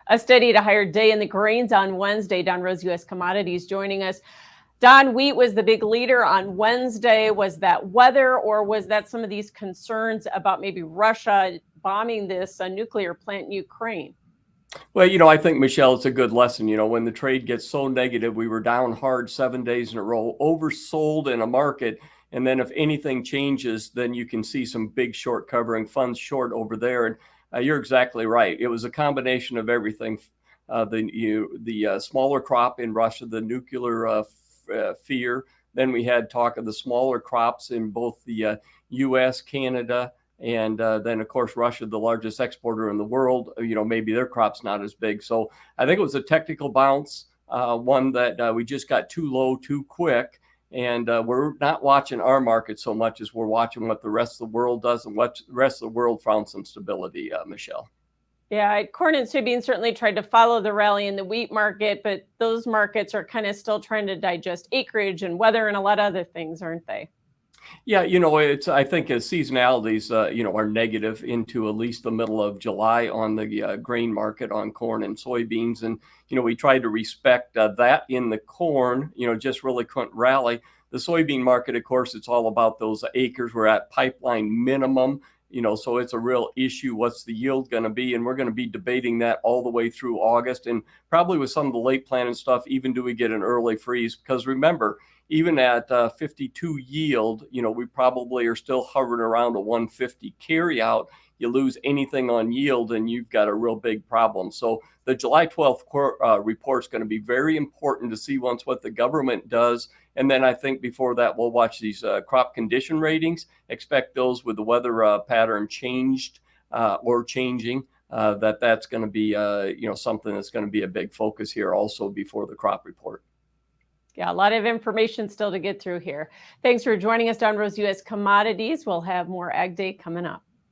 A steady to higher day in the grains on Wednesday. Don Roose, U.S. Commodities, joining us. Don, wheat was the big leader on Wednesday. Was that weather, or was that some of these concerns about maybe Russia bombing this nuclear plant in Ukraine? Well, I think, Michelle, it's a good lesson. When the trade gets so negative, we were down hard 7 days in a row, oversold in a market. And then if anything changes, then you can see some big short covering funds short over there. And you're exactly right. It was a combination of everything. The smaller crop in Russia, the nuclear fear. Then we had talk of the smaller crops in both the U.S., Canada, and then, of course, Russia, the largest exporter in the world, maybe their crop's not as big. So I think it was a technical bounce, one that we just got too low too quick. And we're not watching our market so much as we're watching what the rest of the world does, and what the rest of the world found some stability, Michelle. Yeah, corn and soybeans certainly tried to follow the rally in the wheat market, but those markets are kind of still trying to digest acreage and weather and a lot of other things, aren't they? Yeah, I think seasonalities, are negative into at least the middle of July on the grain market on corn and soybeans. And, we tried to respect that in the corn, just really couldn't rally. The soybean market, of course, it's all about those acres. We're at pipeline minimum, so it's a real issue. What's the yield going to be? And we're going to be debating that all the way through August. And probably with some of the late planting stuff, even do we get an early freeze? Because remember, even at 52 yield, we probably are still hovering around a 150 carry out. You lose anything on yield and you've got a real big problem. So the July 12th report is going to be very important to see once what the government does. And then I think before that, we'll watch these crop condition ratings, expect those with the weather pattern changed or changing, that's going to be, something that's going to be a big focus here also before the crop report. Yeah, a lot of information still to get through here. Thanks for joining us, Don Roose, U.S. Commodities. We'll have more Ag Day coming up.